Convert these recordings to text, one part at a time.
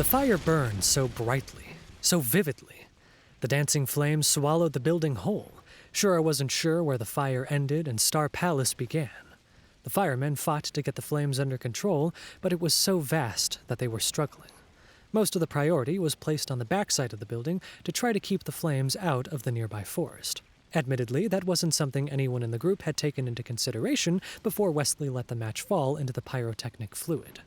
fire burned so brightly, so vividly. The dancing flames swallowed the building whole. Shura wasn't sure where the fire ended and Star Palace began. The firemen fought to get the flames under control, but it was so vast that they were struggling. Most of the priority was placed on the backside of the building to try to keep the flames out of the nearby forest. Admittedly, that wasn't something anyone in the group had taken into consideration before Westley let the match fall into the pyrotechnic fluid.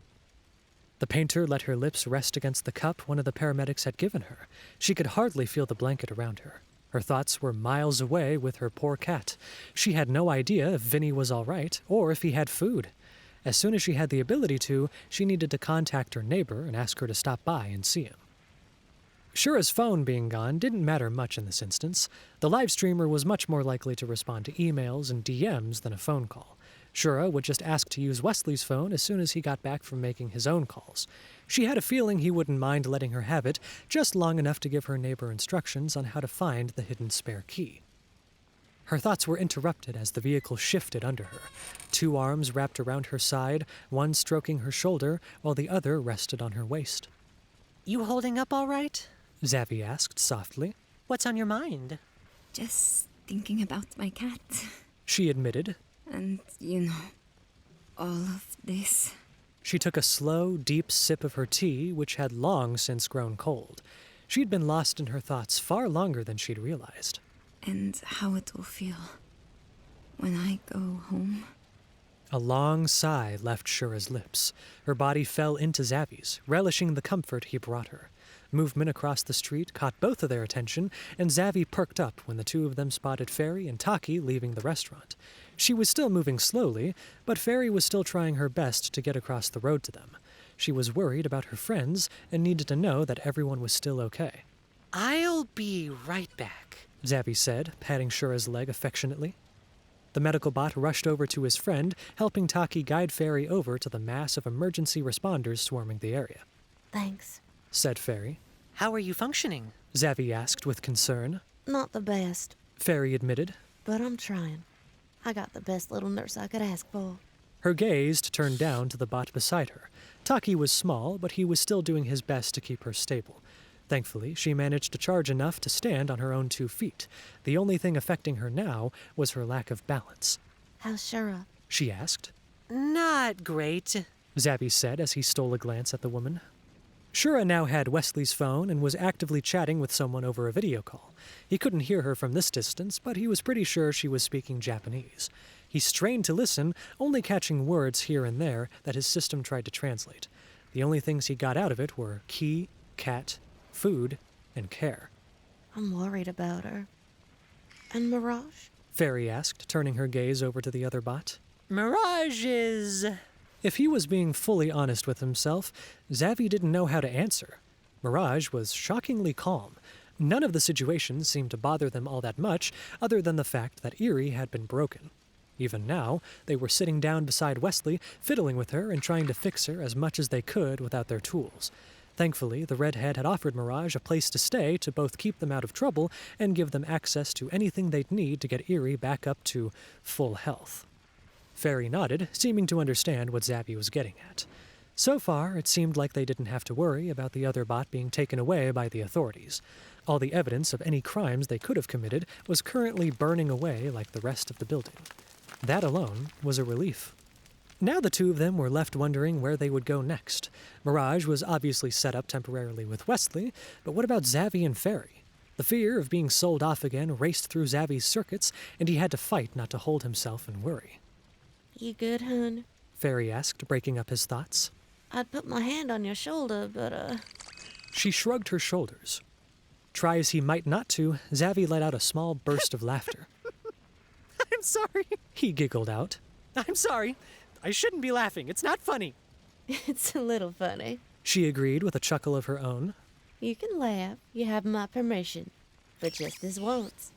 The painter let her lips rest against the cup one of the paramedics had given her. She could hardly feel the blanket around her. Her thoughts were miles away with her poor cat. She had no idea if Vinny was all right or if he had food. As soon as she had the ability to, she needed to contact her neighbor and ask her to stop by and see him. Shura's phone being gone didn't matter much in this instance. The live streamer was much more likely to respond to emails and DMs than a phone call. Shura would just ask to use Westley's phone as soon as he got back from making his own calls. She had a feeling he wouldn't mind letting her have it just long enough to give her neighbor instructions on how to find the hidden spare key. Her thoughts were interrupted as the vehicle shifted under her. 2 arms wrapped around her side, one stroking her shoulder while the other rested on her waist. "You holding up all right?" Zavi asked softly. "What's on your mind?" Just thinking about my cat. She admitted. And, all of this. She took a slow, deep sip of her tea, which had long since grown cold. She'd been lost in her thoughts far longer than she'd realized. And how it will feel when I go home. A long sigh left Shura's lips. Her body fell into Zavi's, relishing the comfort he brought her. Movement across the street caught both of their attention, and Zavi perked up when the 2 of them spotted Fairy and Taki leaving the restaurant. She was still moving slowly, but Fairy was still trying her best to get across the road to them. She was worried about her friends and needed to know that everyone was still okay. "I'll be right back," Zavi said, patting Shura's leg affectionately. The medical bot rushed over to his friend, helping Taki guide Fairy over to the mass of emergency responders swarming the area. "Thanks," said Fairy. "How are you functioning?" Zavi asked with concern. "Not the best, Fairy admitted. but I'm trying. I got the best little nurse I could ask for." Her gaze turned down to the bot beside her. Taki was small, but he was still doing his best to keep her stable. Thankfully, she managed to charge enough to stand on her own 2 feet. The only thing affecting her now was her lack of balance. "How's Shura?" She asked. "Not great," Zavi said as he stole a glance at the woman. Shura now had Wesley's phone and was actively chatting with someone over a video call. He couldn't hear her from this distance, but he was pretty sure she was speaking Japanese. He strained to listen, only catching words here and there that his system tried to translate. The only things he got out of it were key, cat, food, and care. "I'm worried about her." "And Mirage?" Fairy asked, turning her gaze over to the other bot. "Mirage is..." If he was being fully honest with himself, Zavi didn't know how to answer. Mirage was shockingly calm. None of the situations seemed to bother them all that much, other than the fact that Erie had been broken. Even now, they were sitting down beside Westley, fiddling with her and trying to fix her as much as they could without their tools. Thankfully, the redhead had offered Mirage a place to stay to both keep them out of trouble and give them access to anything they'd need to get Erie back up to full health. Fairy nodded, seeming to understand what Zavi was getting at. So far, it seemed like they didn't have to worry about the other bot being taken away by the authorities. All the evidence of any crimes they could have committed was currently burning away like the rest of the building. That alone was a relief. Now the 2 of them were left wondering where they would go next. Mirage was obviously set up temporarily with Westley, but what about Zavi and Fairy? The fear of being sold off again raced through Zavi's circuits, and he had to fight not to hold himself and worry. "You good, hun?" Fairy asked, breaking up his thoughts. "I'd put my hand on your shoulder, but, She shrugged her shoulders. Try as he might not to, Zavi let out a small burst of laughter. "I'm sorry." He giggled out. "I'm sorry. I shouldn't be laughing. It's not funny." It's a little funny." She agreed with a chuckle of her own. "You can laugh. You have my permission. But just this once."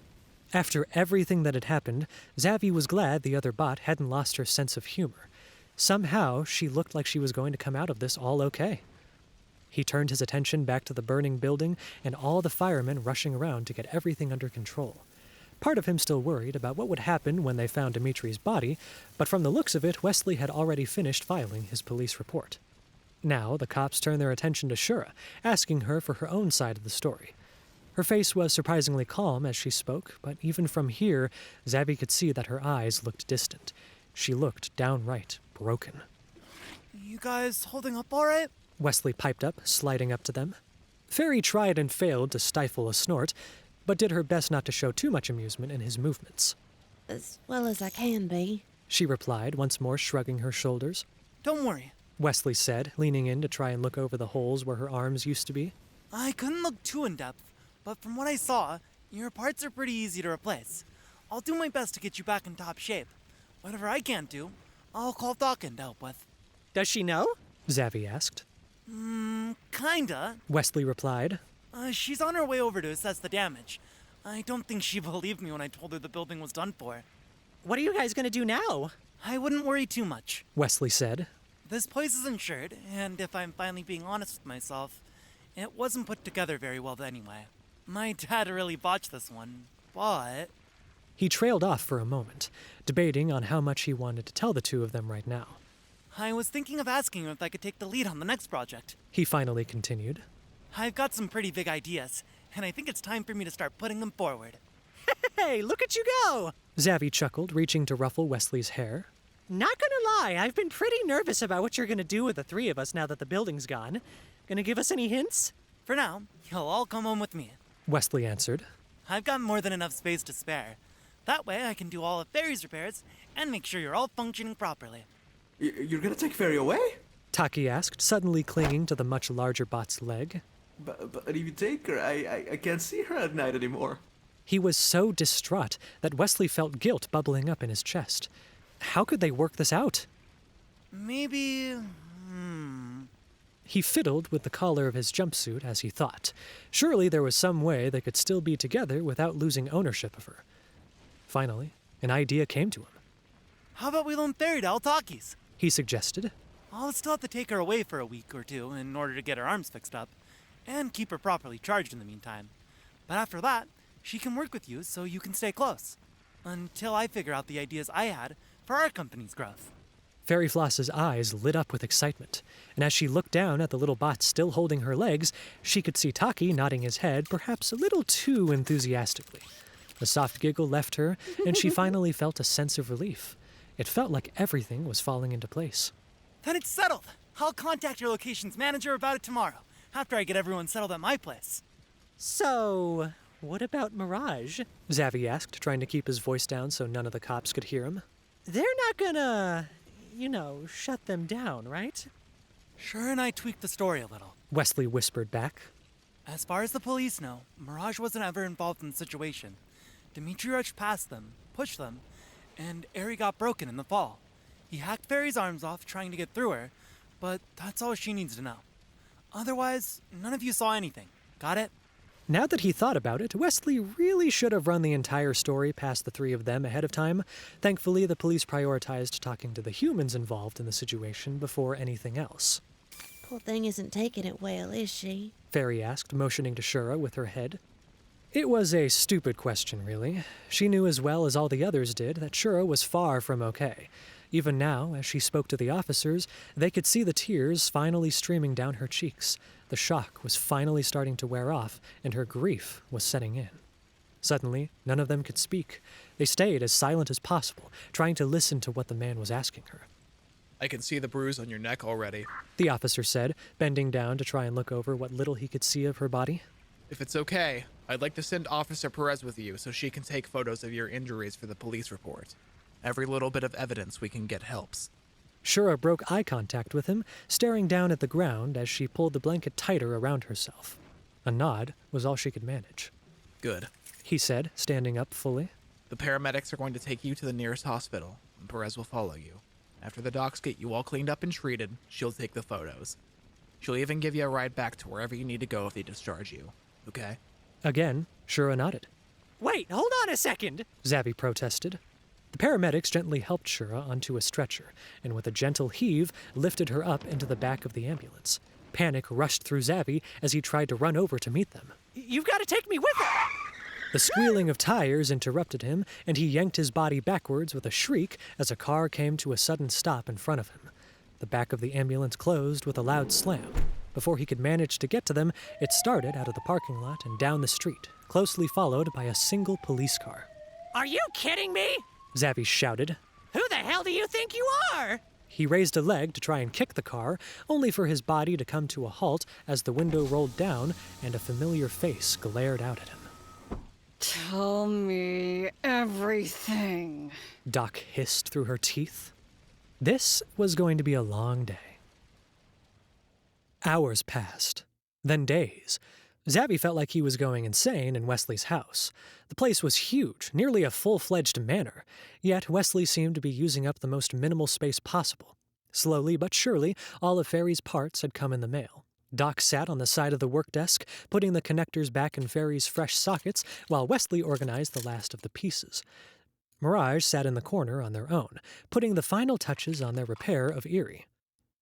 After everything that had happened, Zavi was glad the other bot hadn't lost her sense of humor. Somehow, she looked like she was going to come out of this all okay. He turned his attention back to the burning building and all the firemen rushing around to get everything under control. Part of him still worried about what would happen when they found Dimitri's body, but from the looks of it, Westley had already finished filing his police report. Now, the cops turned their attention to Shura, asking her for her own side of the story. Her face was surprisingly calm as she spoke, but even from here, Zabby could see that her eyes looked distant. She looked downright broken. You guys holding up all right? Westley piped up, sliding up to them. Fairy tried and failed to stifle a snort, but did her best not to show too much amusement in his movements. As well as I can be. She replied, once more shrugging her shoulders. Don't worry. Wesley said, leaning in to try and look over the holes where her arms used to be. I couldn't look too in-depth, but from what I saw, your parts are pretty easy to replace. I'll do my best to get you back in top shape. Whatever I can't do, I'll call Doc in to help with. Does she know? Zavi asked. Kinda. Wesley replied. She's on her way over to assess the damage. I don't think she believed me when I told her the building was done for. What are you guys gonna do now? I wouldn't worry too much. Wesley said. This place is insured, and if I'm finally being honest with myself, it wasn't put together very well anyway. My dad really botched this one, but... He trailed off for a moment, debating on how much he wanted to tell the two of them right now. I was thinking of asking him if I could take the lead on the next project. He finally continued. I've got some pretty big ideas, and I think it's time for me to start putting them forward. Hey, look at you go! Zavi chuckled, reaching to ruffle Wesley's hair. Not gonna lie, I've been pretty nervous about what you're gonna do with the three of us now that the building's gone. Gonna give us any hints? For now, you'll all come home with me. Wesley answered. I've got more than enough space to spare. That way I can do all of Fairy's repairs and make sure you're all functioning properly. You're gonna take Fairy away? Taki asked, suddenly clinging to the much larger bot's leg. But if you take her, I can't see her at night anymore. He was so distraught that Wesley felt guilt bubbling up in his chest. How could they work this out? Maybe... He fiddled with the collar of his jumpsuit as he thought. Surely there was some way they could still be together without losing ownership of her. Finally, an idea came to him. How about we loan Fairy to all talkies? He suggested. I'll still have to take her away for a week or two in order to get her arms fixed up, and keep her properly charged in the meantime. But after that, she can work with you so you can stay close. Until I figure out the ideas I had for our company's growth. Fairy Floss's eyes lit up with excitement, and as she looked down at the little bot still holding her legs, she could see Taki nodding his head perhaps a little too enthusiastically. A soft giggle left her, and she finally felt a sense of relief. It felt like everything was falling into place. Then it's settled. I'll contact your location's manager about it tomorrow, after I get everyone settled at my place. So, what about Mirage? Zavi asked, trying to keep his voice down so none of the cops could hear him. They're not gonna, shut them down, right? Sure, and I tweaked the story a little. Wesley whispered back. As far as the police know, Mirage wasn't ever involved in the situation. Dimitri rushed past them, pushed them, and Eri got broken in the fall. He hacked Fairy's arms off trying to get through her, but that's all she needs to know. Otherwise, none of you saw anything. Got it? Now that he thought about it, Westley really should have run the entire story past the three of them ahead of time. Thankfully, the police prioritized talking to the humans involved in the situation before anything else. Poor thing isn't taking it well, is she? Fairy asked, motioning to Shura with her head. It was a stupid question, really. She knew as well as all the others did that Shura was far from okay. Even now, as she spoke to the officers, they could see the tears finally streaming down her cheeks. The shock was finally starting to wear off, and her grief was setting in. Suddenly, none of them could speak. They stayed as silent as possible, trying to listen to what the man was asking her. I can see the bruise on your neck already. The officer said, bending down to try and look over what little he could see of her body. If it's okay, I'd like to send Officer Perez with you so she can take photos of your injuries for the police report. Every little bit of evidence we can get helps. Shura broke eye contact with him, staring down at the ground as she pulled the blanket tighter around herself. A nod was all she could manage. Good. He said, standing up fully. The paramedics are going to take you to the nearest hospital, and Perez will follow you. After the docs get you all cleaned up and treated, she'll take the photos. She'll even give you a ride back to wherever you need to go if they discharge you. Okay? Again, Shura nodded. Wait, hold on a second! Zavi protested. The paramedics gently helped Shura onto a stretcher, and with a gentle heave, lifted her up into the back of the ambulance. Panic rushed through Zavi as he tried to run over to meet them. You've got to take me with her! The squealing of tires interrupted him, and he yanked his body backwards with a shriek as a car came to a sudden stop in front of him. The back of the ambulance closed with a loud slam. Before he could manage to get to them, it started out of the parking lot and down the street, closely followed by a single police car. Are you kidding me? Zavi shouted. Who the hell do you think you are? He raised a leg to try and kick the car, only for his body to come to a halt as the window rolled down and a familiar face glared out at him. Tell me everything. Doc hissed through her teeth. This was going to be a long day. Hours passed, then days. Zavi felt like he was going insane in Westley's house. The place was huge, nearly a full-fledged manor, yet Westley seemed to be using up the most minimal space possible. Slowly but surely, all of Ferry's parts had come in the mail. Doc sat on the side of the work desk, putting the connectors back in Ferry's fresh sockets, while Westley organized the last of the pieces. Mirage sat in the corner on their own, putting the final touches on their repair of Erie.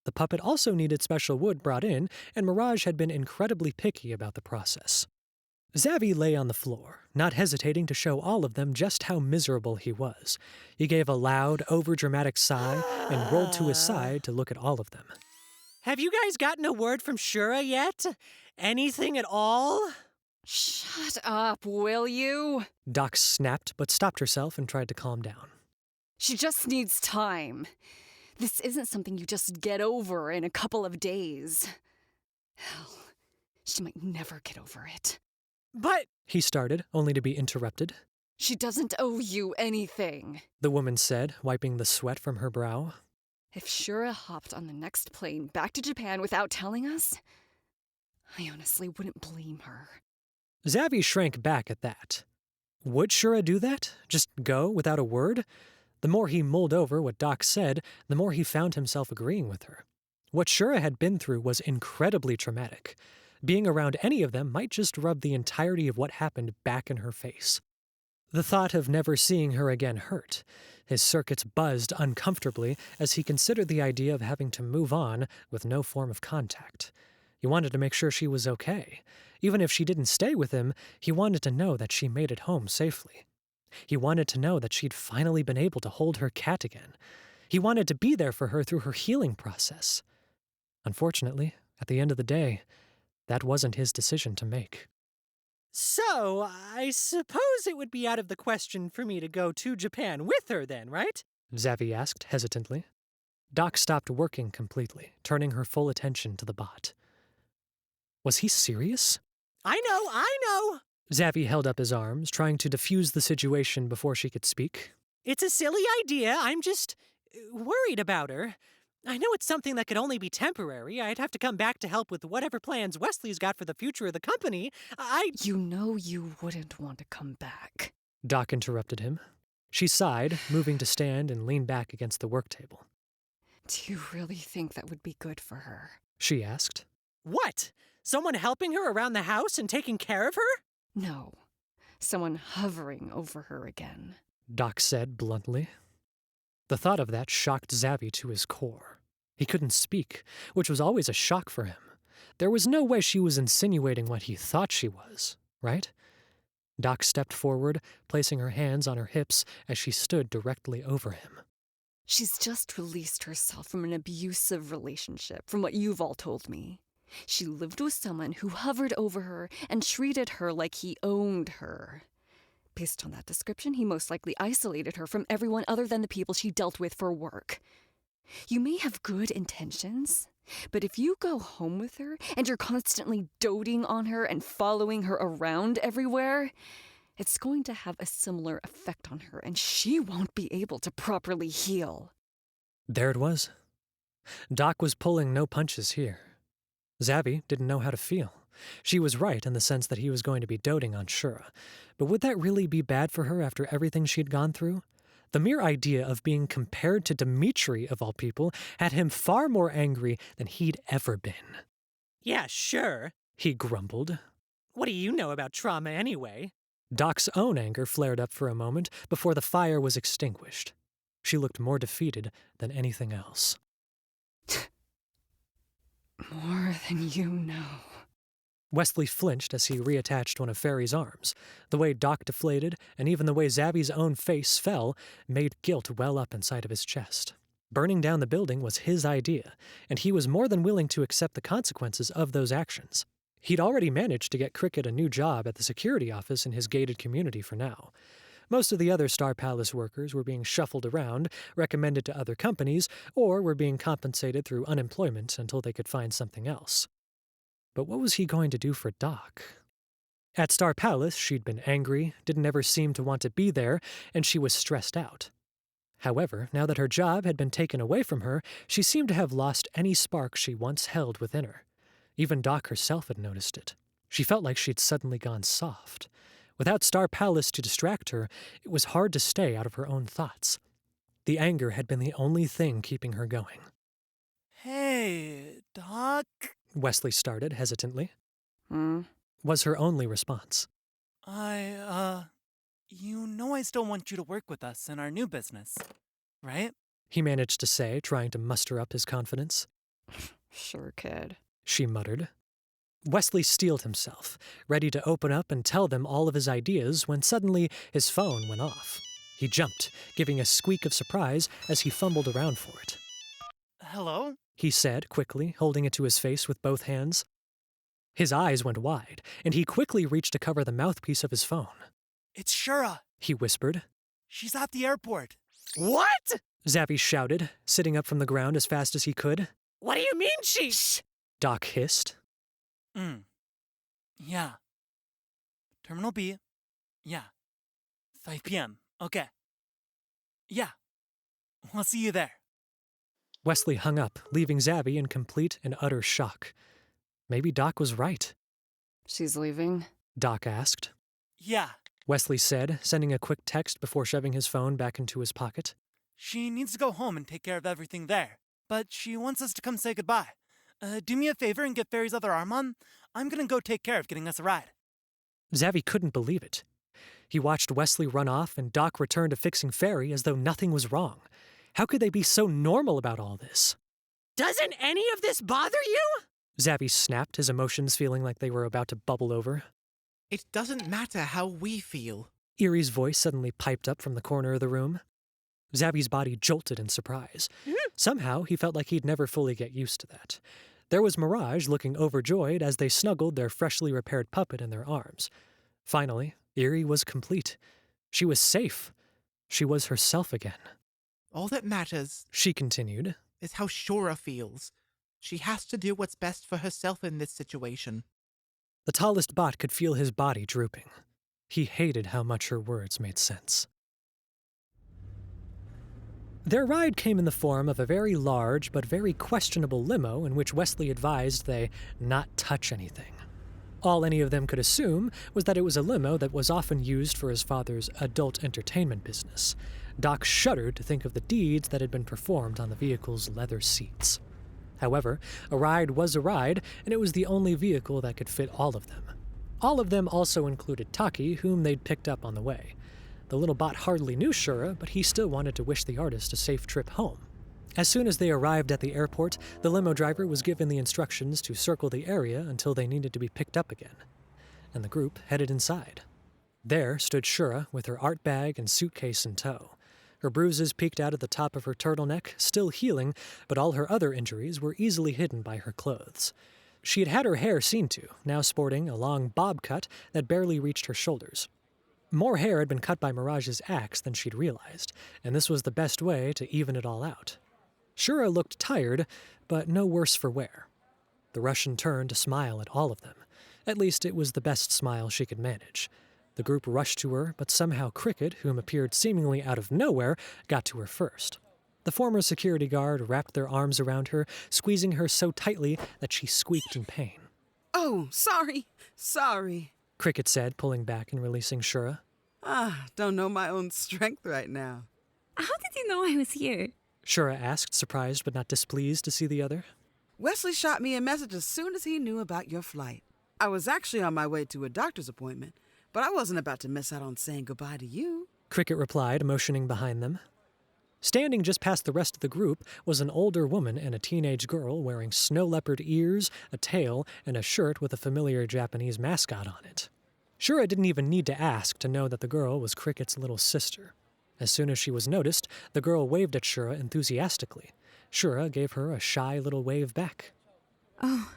The puppet also needed special wood brought in, and Mirage had been incredibly picky about the process. Zavi lay on the floor, not hesitating to show all of them just how miserable he was. He gave a loud, overdramatic sigh and rolled to his side to look at all of them. Have you guys gotten a word from Shura yet? Anything at all? Shut up, will you? Doc snapped, but stopped herself and tried to calm down. She just needs time. This isn't something you just get over in a couple of days. Hell, she might never get over it. But He started, only to be interrupted. She doesn't owe you anything. The woman said, wiping the sweat from her brow. If Shura hopped on the next plane back to Japan without telling us, I honestly wouldn't blame her. Zavi shrank back at that. Would Shura do that? Just go without a word? The more he mulled over what Doc said, the more he found himself agreeing with her. What Shura had been through was incredibly traumatic. Being around any of them might just rub the entirety of what happened back in her face. The thought of never seeing her again hurt. His circuits buzzed uncomfortably as he considered the idea of having to move on with no form of contact. He wanted to make sure she was okay. Even if she didn't stay with him, he wanted to know that she made it home safely. He wanted to know that she'd finally been able to hold her cat again. He wanted to be there for her through her healing process. Unfortunately, at the end of the day, that wasn't his decision to make. so, I suppose it would be out of the question for me to go to Japan with her then, right? Zavi asked hesitantly. Doc stopped working completely, turning her full attention to the bot. Was he serious? I know. Zavi held up his arms, trying to defuse the situation before she could speak. It's a silly idea. I'm just worried about her. I know it's something that could only be temporary. I'd have to come back to help with whatever plans Wesley's got for the future of the company. You know you wouldn't want to come back. Doc interrupted him. She sighed, moving to stand and lean back against the work table. Do you really think that would be good for her? She asked. What? Someone helping her around the house and taking care of her? No. Someone hovering over her again. Doc said bluntly. The thought of that shocked Zavi to his core. He couldn't speak, which was always a shock for him. There was no way she was insinuating what he thought she was, right? Doc stepped forward, placing her hands on her hips as she stood directly over him. She's just released herself from an abusive relationship, from what you've all told me. She lived with someone who hovered over her and treated her like he owned her. Based on that description, he most likely isolated her from everyone other than the people she dealt with for work. You may have good intentions, but if you go home with her and you're constantly doting on her and following her around everywhere, it's going to have a similar effect on her, and she won't be able to properly heal. There it was. Doc was pulling no punches here. Zavi didn't know how to feel. She was right in the sense that he was going to be doting on Shura, but would that really be bad for her after everything she'd gone through? The mere idea of being compared to Dmitri, of all people, had him far more angry than he'd ever been. Yeah, sure. He grumbled. What do you know about trauma anyway? Doc's own anger flared up for a moment before the fire was extinguished. She looked more defeated than anything else. More than you know. Westley flinched as he reattached one of Ferry's arms. The way Doc deflated, and even the way Zavi's own face fell, made guilt well up inside of his chest. Burning down the building was his idea, and he was more than willing to accept the consequences of those actions. He'd already managed to get Cricket a new job at the security office in his gated community for now. Most of the other Star Palace workers were being shuffled around, recommended to other companies, or were being compensated through unemployment until they could find something else. But what was he going to do for Doc? At Star Palace, she'd been angry, didn't ever seem to want to be there, and she was stressed out. However, now that her job had been taken away from her, she seemed to have lost any spark she once held within her. Even Doc herself had noticed it. She felt like she'd suddenly gone soft. Without Star Palace to distract her, it was hard to stay out of her own thoughts. The anger had been the only thing keeping her going. Hey, Doc? Westley started hesitantly. Hmm? Was her only response. You know I still want you to work with us in our new business, right? He managed to say, trying to muster up his confidence. Sure, kid. She muttered. Westley steeled himself, ready to open up and tell them all of his ideas when suddenly his phone went off. He jumped, giving a squeak of surprise as he fumbled around for it. Hello? He said quickly, holding it to his face with both hands. His eyes went wide, and he quickly reached to cover the mouthpiece of his phone. It's Shura. He whispered. She's at the airport. What? Zappy shouted, sitting up from the ground as fast as he could. What do you mean she? Doc hissed. Yeah. Terminal B. Yeah. 5 p.m. Okay. Yeah. We'll see you there. Westley hung up, leaving Zabby in complete and utter shock. Maybe Doc was right. She's leaving? Doc asked. Yeah. Westley said, sending a quick text before shoving his phone back into his pocket. She needs to go home and take care of everything there, but she wants us to come say goodbye. Do me a favor and get Fairy's other arm on. I'm gonna go take care of getting us a ride. Zabby couldn't believe it. He watched Westley run off and Doc return to fixing Fairy as though nothing was wrong. How could they be so normal about all this? Doesn't any of this bother you? Zabby snapped, his emotions feeling like they were about to bubble over. It doesn't matter how we feel. Erie's voice suddenly piped up from the corner of the room. Zabby's body jolted in surprise. Somehow, he felt like he'd never fully get used to that. There was Mirage looking overjoyed as they snuggled their freshly repaired puppet in their arms. Finally, Erie was complete. She was safe. She was herself again. All that matters, She continued, is how Shura feels. She has to do what's best for herself in this situation. The tallest bot could feel his body drooping. He hated how much her words made sense. Their ride came in the form of a very large but very questionable limo in which Westley advised they not touch anything. All any of them could assume was that it was a limo that was often used for his father's adult entertainment business. Doc shuddered to think of the deeds that had been performed on the vehicle's leather seats. However, a ride was a ride, and it was the only vehicle that could fit all of them. All of them also included Taki, whom they'd picked up on the way. The little bot hardly knew Shura, but he still wanted to wish the artist a safe trip home. As soon as they arrived at the airport, the limo driver was given the instructions to circle the area until they needed to be picked up again, and the group headed inside. There stood Shura with her art bag and suitcase in tow. Her bruises peeked out at the top of her turtleneck, still healing, but all her other injuries were easily hidden by her clothes. She had had her hair seen to, now sporting a long bob cut that barely reached her shoulders. More hair had been cut by Mirage's axe than she'd realized, and this was the best way to even it all out. Shura looked tired, but no worse for wear. The Russian turned to smile at all of them. At least it was the best smile she could manage. The group rushed to her, but somehow Cricket, whom appeared seemingly out of nowhere, got to her first. The former security guard wrapped their arms around her, squeezing her so tightly that she squeaked in pain. Oh, sorry, Cricket said, pulling back and releasing Shura. Don't know my own strength right now. How did you know I was here? Shura asked, surprised but not displeased to see the other. Wesley shot me a message as soon as he knew about your flight. I was actually on my way to a doctor's appointment, but I wasn't about to miss out on saying goodbye to you. Cricket replied, motioning behind them. Standing just past the rest of the group was an older woman and a teenage girl wearing snow leopard ears, a tail, and a shirt with a familiar Japanese mascot on it. Shura didn't even need to ask to know that the girl was Cricket's little sister. As soon as she was noticed, the girl waved at Shura enthusiastically. Shura gave her a shy little wave back. Oh,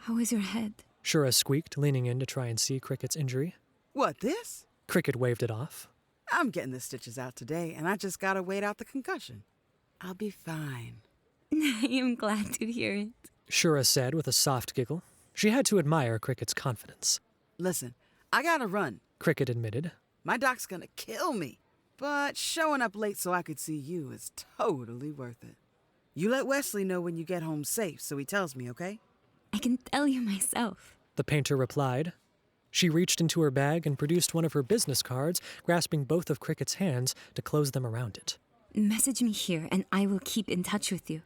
how is your head? Shura squeaked, leaning in to try and see Cricket's injury. What, this? Cricket waved it off. I'm getting the stitches out today, and I just gotta wait out the concussion. I'll be fine. I am glad to hear it. Shura said with a soft giggle. She had to admire Cricket's confidence. Listen, I gotta run. Cricket admitted. My doc's gonna kill me. But showing up late so I could see you is totally worth it. You let Westley know when you get home safe so he tells me, okay? I can tell you myself. The painter replied. She reached into her bag and produced one of her business cards, grasping both of Cricket's hands to close them around it. Message me here and I will keep in touch with you.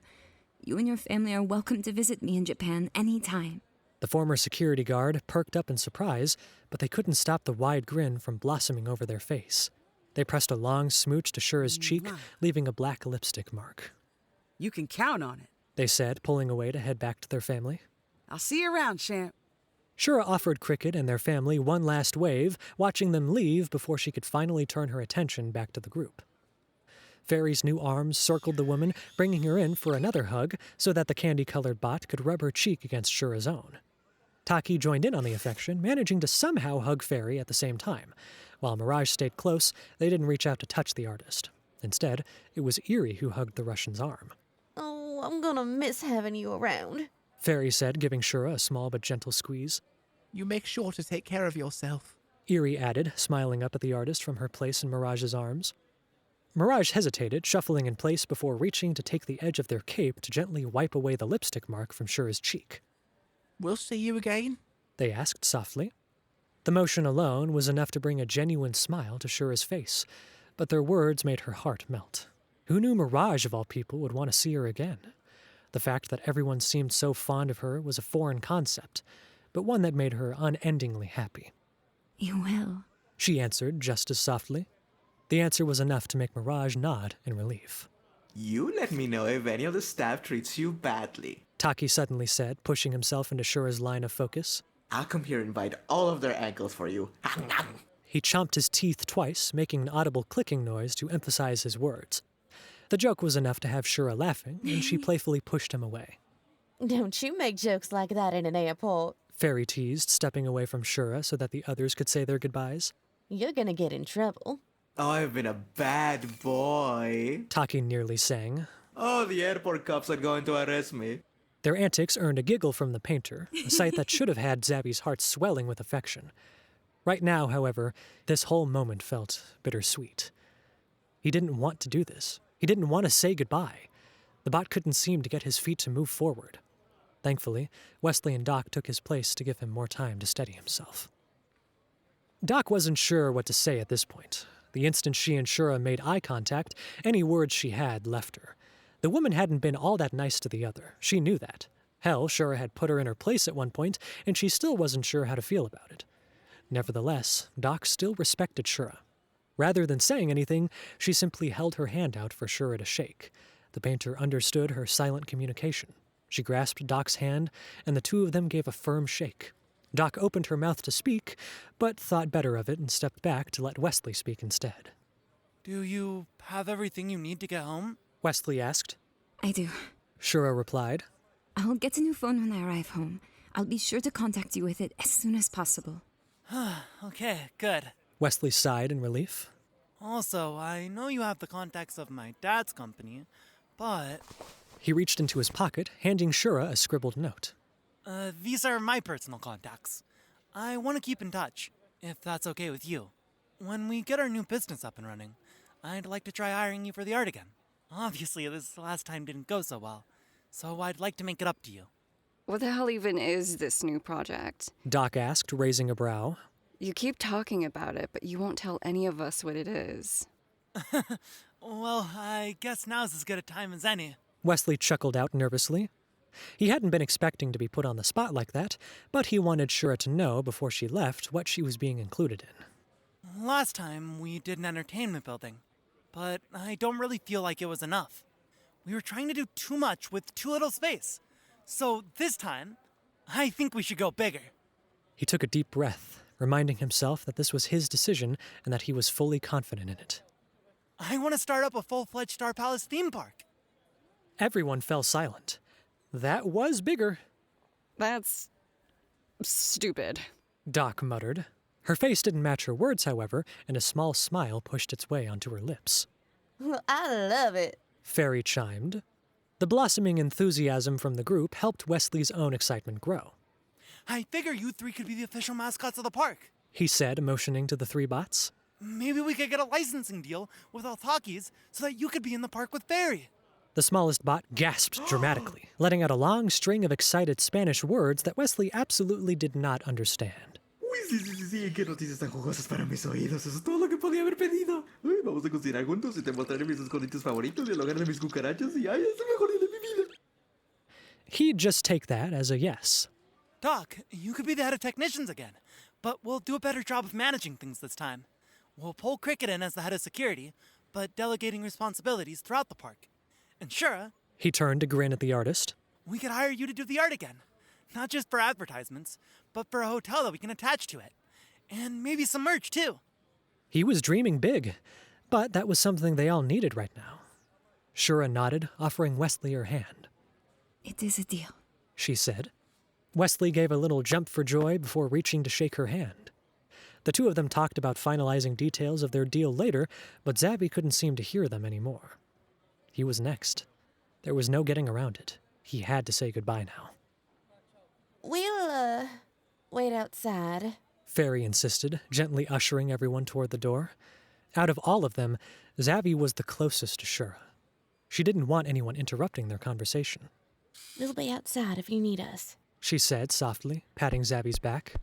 You and your family are welcome to visit me in Japan anytime. The former security guard perked up in surprise, but they couldn't stop the wide grin from blossoming over their face. They pressed a long smooch to Shura's cheek, leaving a black lipstick mark. You can count on it, They said, pulling away to head back to their family. I'll see you around, champ. Shura offered Cricket and their family one last wave, watching them leave before she could finally turn her attention back to the group. Fairy's new arms circled the woman, bringing her in for another hug so that the candy-colored bot could rub her cheek against Shura's own. Taki joined in on the affection, managing to somehow hug Fairy at the same time. While Mirage stayed close, they didn't reach out to touch the artist. Instead, it was Eerie who hugged the Russian's arm. Oh, I'm gonna miss having you around. Fairy said, giving Shura a small but gentle squeeze. You make sure to take care of yourself. Eerie added, smiling up at the artist from her place in Mirage's arms. Mirage hesitated, shuffling in place before reaching to take the edge of their cape to gently wipe away the lipstick mark from Shura's cheek. We'll see you again? They asked softly. The motion alone was enough to bring a genuine smile to Shura's face, but their words made her heart melt. Who knew Mirage, of all people, would want to see her again? The fact that everyone seemed so fond of her was a foreign concept, but one that made her unendingly happy. You will. She answered just as softly. The answer was enough to make Mirage nod in relief. You let me know if any of the staff treats you badly. Taki suddenly said, pushing himself into Shura's line of focus. I'll come here and bite all of their ankles for you. He chomped his teeth twice, making an audible clicking noise to emphasize his words. The joke was enough to have Shura laughing, and she playfully pushed him away. Don't you make jokes like that in an airport. Fairy teased, stepping away from Shura so that the others could say their goodbyes. You're gonna get in trouble. Oh, I've been a bad boy. Taki nearly sang. Oh, the airport cops are going to arrest me. Their antics earned a giggle from the painter, a sight that should have had Zabby's heart swelling with affection. Right now, however, this whole moment felt bittersweet. He didn't want to do this. He didn't want to say goodbye. The bot couldn't seem to get his feet to move forward. Thankfully, Westley and Doc took his place to give him more time to steady himself. Doc wasn't sure what to say at this point. The instant she and Shura made eye contact, any words she had left her. The woman hadn't been all that nice to the other. She knew that. Hell, Shura had put her in her place at one point, and she still wasn't sure how to feel about it. Nevertheless, Doc still respected Shura. Rather than saying anything, she simply held her hand out for Shura to shake. The painter understood her silent communication. She grasped Doc's hand, and the two of them gave a firm shake. Doc opened her mouth to speak, but thought better of it and stepped back to let Westley speak instead. Do you have everything you need to get home? Wesley asked. I do. Shura replied. I'll get a new phone when I arrive home. I'll be sure to contact you with it as soon as possible. Okay, good. Wesley sighed in relief. Also, I know you have the contacts of my dad's company, but... He reached into his pocket, handing Shura a scribbled note. These are my personal contacts. I want to keep in touch, if that's okay with you. When we get our new business up and running, I'd like to try hiring you for the art again. Obviously, this last time didn't go so well, so I'd like to make it up to you. What the hell even is this new project? Doc asked, raising a brow. You keep talking about it, but you won't tell any of us what it is. Well, I guess now's as good a time as any. Wesley chuckled out nervously. He hadn't been expecting to be put on the spot like that, but he wanted Shura to know before she left what she was being included in. Last time, we did an entertainment building, but I don't really feel like it was enough. We were trying to do too much with too little space. So this time, I think we should go bigger. He took a deep breath, reminding himself that this was his decision and that he was fully confident in it. I want to start up a full-fledged Star Palace theme park. Everyone fell silent. That was bigger, That's stupid. Doc muttered. Her face didn't match her words, however, and a small smile pushed its way onto her lips. I love it. Fairy chimed. The blossoming enthusiasm from the group helped Wesley's own excitement grow. I figure you three could be the official mascots of the park. He said, motioning to the three bots. Maybe we could get a licensing deal with Althakis so that you could be in the park with Fairy. The smallest bot gasped dramatically, letting out a long string of excited Spanish words that Wesley absolutely did not understand. Uy, sí, qué noticias tan jugosas para mis oídos. Eso es todo lo que podía haber pedido. Uy, vamos a cocinar juntos y te mostraré mis escondites favoritos y el hogar de mis cucarachas y ay, es el mejor día de mi vida. He'd just take that as a yes. Doc, you could be the head of technicians again, but we'll do a better job of managing things this time. We'll pull Cricket in as the head of security, but delegating responsibilities throughout the park. And Shura, He turned to grin at the artist. we could hire you to do the art again. Not just for advertisements, but for a hotel that we can attach to it. And maybe some merch, too. He was dreaming big, but that was something they all needed right now. Shura nodded, offering Wesley her hand. It is a deal. She said. Wesley gave a little jump for joy before reaching to shake her hand. The two of them talked about finalizing details of their deal later, but Zabby couldn't seem to hear them anymore. He was next. There was no getting around it. He had to say goodbye now. We'll, wait outside. Fairy insisted, gently ushering everyone toward the door. Out of all of them, Zabby was the closest to Shura. She didn't want anyone interrupting their conversation. We'll be outside if you need us. She said softly, patting Zabby's back.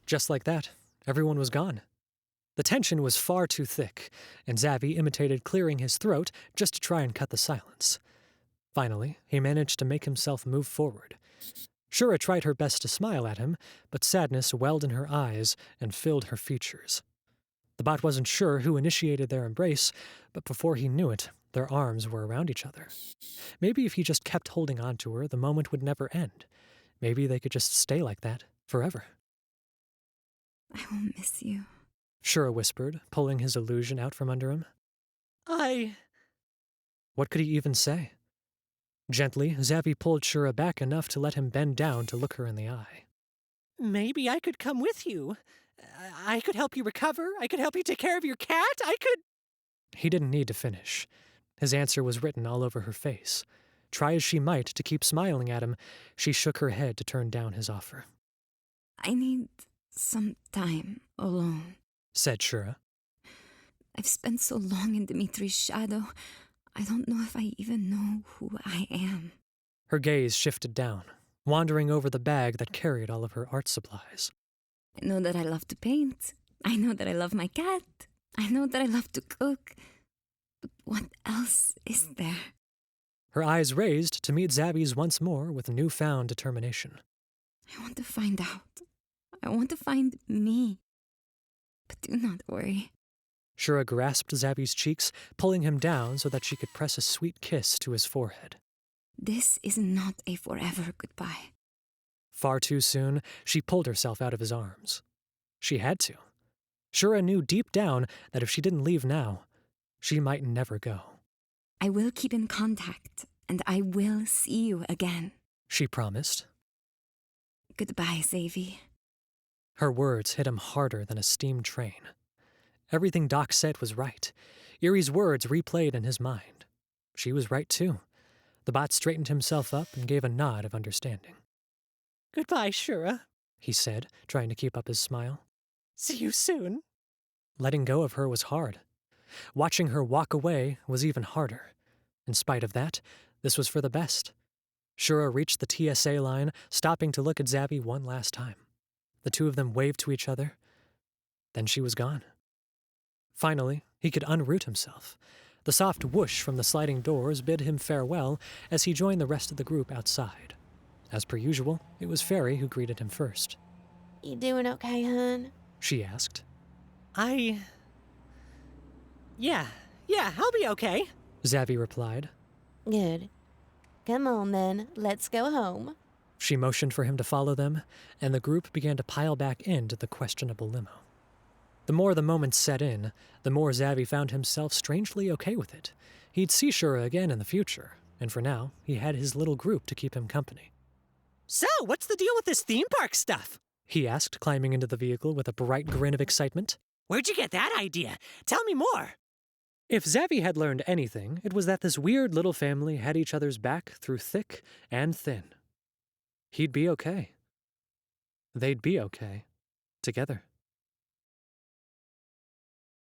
Just like that, everyone was gone. The tension was far too thick, and Zabby imitated clearing his throat just to try and cut the silence. Finally, he managed to make himself move forward. Shura tried her best to smile at him, but sadness welled in her eyes and filled her features. The bot wasn't sure who initiated their embrace, but before he knew it, their arms were around each other. Maybe if he just kept holding on to her, the moment would never end. Maybe they could just stay like that forever. I will miss you. Shura whispered, pulling his illusion out from under him. What could he even say? Gently, Zabby pulled Shura back enough to let him bend down to look her in the eye. Maybe I could come with you. I could help you recover. I could help you take care of your cat. I could... He didn't need to finish. His answer was written all over her face. Try as she might to keep smiling at him, she shook her head to turn down his offer. I need some time alone, said Shura. I've spent so long in Dimitri's shadow, I don't know if I even know who I am. Her gaze shifted down, wandering over the bag that carried all of her art supplies. I know that I love to paint. I know that I love my cat. I know that I love to cook. But what else is there? Her eyes raised to meet Zabby's once more with newfound determination. I want to find out. I want to find me. But do not worry. Shura grasped Zabby's cheeks, pulling him down so that she could press a sweet kiss to his forehead. This is not a forever goodbye. Far too soon, she pulled herself out of his arms. She had to. Shura knew deep down that if she didn't leave now, she might never go. I will keep in contact, and I will see you again. She promised. Goodbye, Xavi. Her words hit him harder than a steam train. Everything Doc said was right. Erie's words replayed in his mind. She was right, too. The bot straightened himself up and gave a nod of understanding. Goodbye, Shura, he said, trying to keep up his smile. See you soon. Letting go of her was hard. Watching her walk away was even harder. In spite of that, this was for the best. Shura reached the TSA line, stopping to look at Zabby one last time. The two of them waved to each other. Then she was gone. Finally, he could unroot himself. The soft whoosh from the sliding doors bid him farewell as he joined the rest of the group outside. As per usual, it was Fairy who greeted him first. You doing okay, hun? She asked. Yeah, I'll be okay. Zabby replied. Good. Come on, then. Let's go home. She motioned for him to follow them, and the group began to pile back into the questionable limo. The more the moments set in, the more Zavi found himself strangely okay with it. He'd see Shura again in the future, and for now, he had his little group to keep him company. So, what's the deal with this theme park stuff? He asked, climbing into the vehicle with a bright grin of excitement. Where'd you get that idea? Tell me more. If Zavi had learned anything, it was that this weird little family had each other's back through thick and thin. He'd be okay. They'd be okay together.